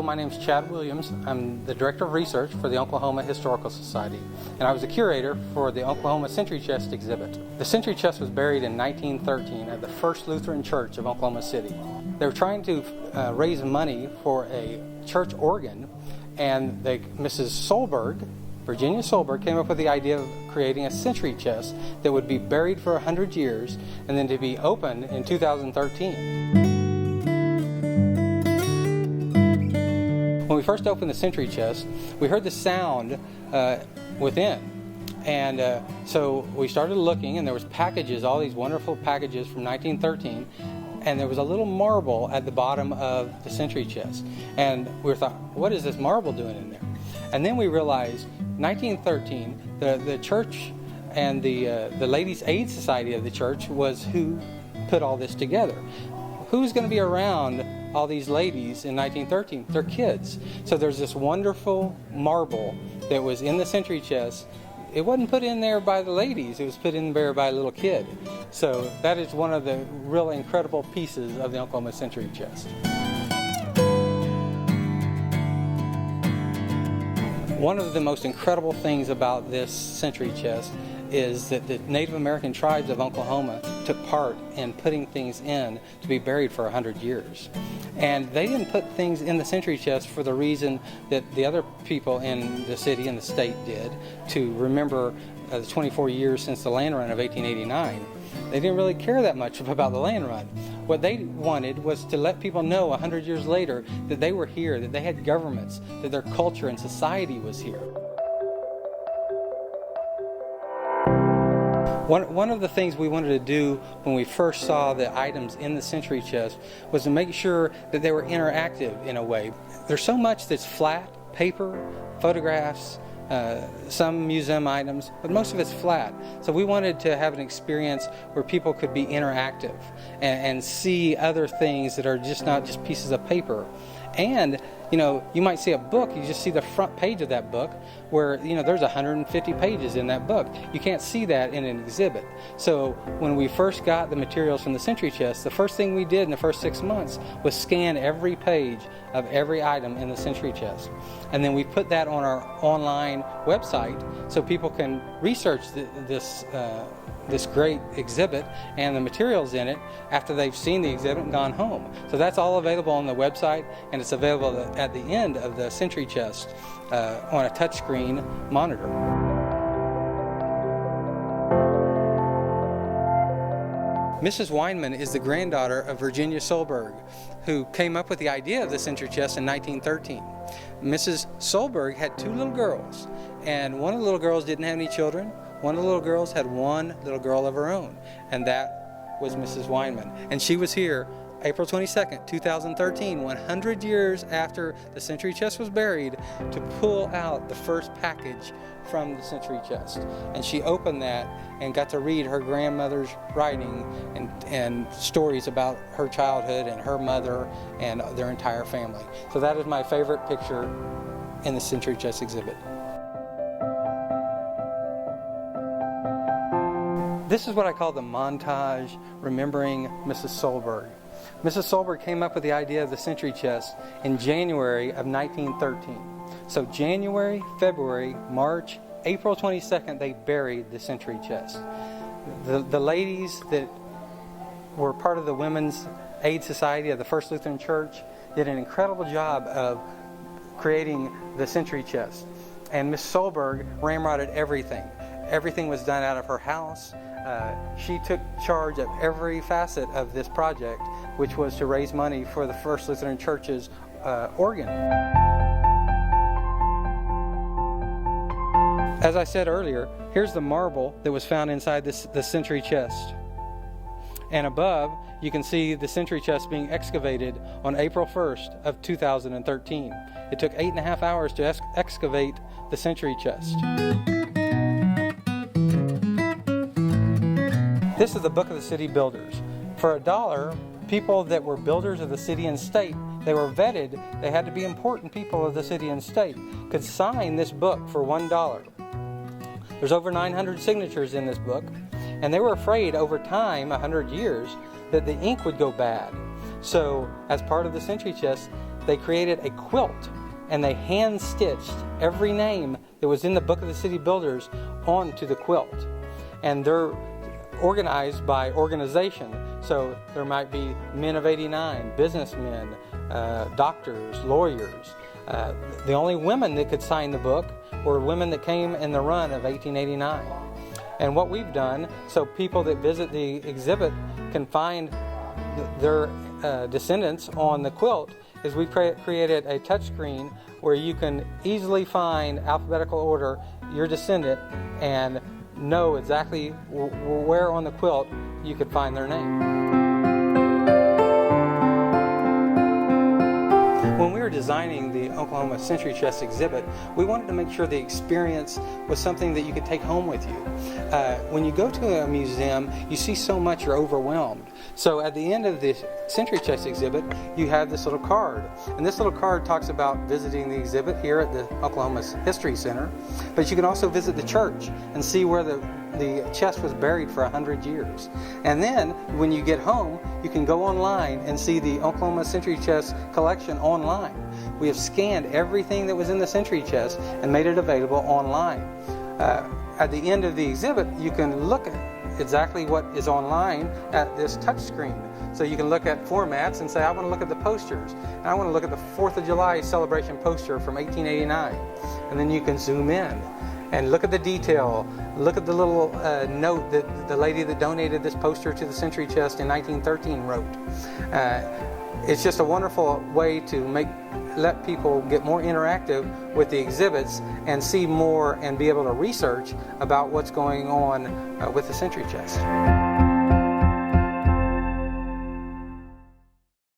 my name is Chad Williams. I'm the Director of Research for the Oklahoma Historical Society, and I was a curator for the Oklahoma Century Chest exhibit. The Century Chest was buried in 1913 at the First Lutheran Church of Oklahoma City. They were trying to raise money for a church organ, and Mrs. Solberg, Virginia Solberg, came up with the idea of creating a century chest that would be buried for 100 years and then to be opened in 2013. When we first opened the century chest, we heard the sound within. And so we started looking, and there was packages, all these wonderful packages from 1913, and there was a little marble at the bottom of the century chest. And we thought, what is this marble doing in there? And then we realized, 1913, the church and the Ladies' Aid Society of the church was who put all this together. Who's going to be around all these ladies in 1913? They're kids. So there's this wonderful marble that was in the century chest. It wasn't put in there by the ladies, it was put in there by a little kid. So that is one of the real incredible pieces of the Oklahoma century chest. One of the most incredible things about this century chest is that the Native American tribes of Oklahoma took part in putting things in to be buried for 100 years. And they didn't put things in the century chest for the reason that the other people in the city and the state did, to remember the 24 years since the land run of 1889. They didn't really care that much about the land run. What they wanted was to let people know 100 years later that they were here, that they had governments, that their culture and society was here. One of the things we wanted to do when we first saw the items in the century chest was to make sure that they were interactive in a way. There's so much that's flat, paper, photographs, some museum items, but most of it's flat. So we wanted to have an experience where people could be interactive and see other things that are just not just pieces of paper. And you might see a book, you just see the front page of that book where, there's 150 pages in that book. You can't see that in an exhibit. So when we first got the materials from the century chest, the first thing we did in the first 6 months was scan every page of every item in the century chest. And then we put that on our online website so people can research this great exhibit and the materials in it after they've seen the exhibit and gone home. So that's all available on the website, and it's available at the end of the century chest on a touchscreen monitor. Mrs. Weinman is the granddaughter of Virginia Solberg, who came up with the idea of the century chest in 1913. Mrs. Solberg had 2 little girls, and one of the little girls didn't have any children. One of the little girls had one little girl of her own, and that was Mrs. Weinman. And she was here April 22nd, 2013, 100 years after the century chest was buried, to pull out the first package from the century chest. And she opened that and got to read her grandmother's writing and stories about her childhood and her mother and their entire family. So that is my favorite picture in the century chest exhibit. This is what I call the montage remembering Mrs. Solberg. Mrs. Solberg came up with the idea of the century chest in January of 1913. So January, February, March, April 22nd, they buried the century chest. The ladies that were part of the Women's Aid Society of the First Lutheran Church did an incredible job of creating the century chest. And Miss Solberg ramrodded everything. Everything was done out of her house. She took charge of every facet of this project, which was to raise money for the First Lutheran Church's organ. As I said earlier, here's the marble that was found inside the century chest. And above, you can see the century chest being excavated on April 1st of 2013. It took 8.5 hours to excavate the century chest. This is the Book of the City Builders. For $1, people that were builders of the city and state, they were vetted, they had to be important people of the city and state, could sign this book for $1. There's over 900 signatures in this book, and they were afraid over time, 100 years, that the ink would go bad. So, as part of the century chest, they created a quilt, and they hand-stitched every name that was in the Book of the City Builders onto the quilt. And they're organized by organization. So there might be men of 89, businessmen, doctors, lawyers. The only women that could sign the book were women that came in the run of 1889. And what we've done, so people that visit the exhibit can find their descendants on the quilt, is we've created a touchscreen where you can easily find alphabetical order your descendant and know exactly where on the quilt you could find their name. When we were designing the Oklahoma Century Chest exhibit, we wanted to make sure the experience was something that you could take home with you. When you go to a museum, you see so much you're overwhelmed. So at the end of the Century Chest exhibit, you have this little card. And this little card talks about visiting the exhibit here at the Oklahoma History Center. But you can also visit the church and see where the chest was buried for 100 years. And then when you get home, you can go online and see the Oklahoma Century Chest collection online. We have scanned everything that was in the Century Chest and made it available online. At the end of the exhibit, you can look at exactly what is online at this touch screen. So you can look at formats and say, I want to look at the posters. And I want to look at the 4th of July celebration poster from 1889. And then you can zoom in and look at the detail. Look at the little note that the lady that donated this poster to the Century Chest in 1913 wrote. It's just a wonderful way to let people get more interactive with the exhibits and see more and be able to research about what's going on with the Century Chest.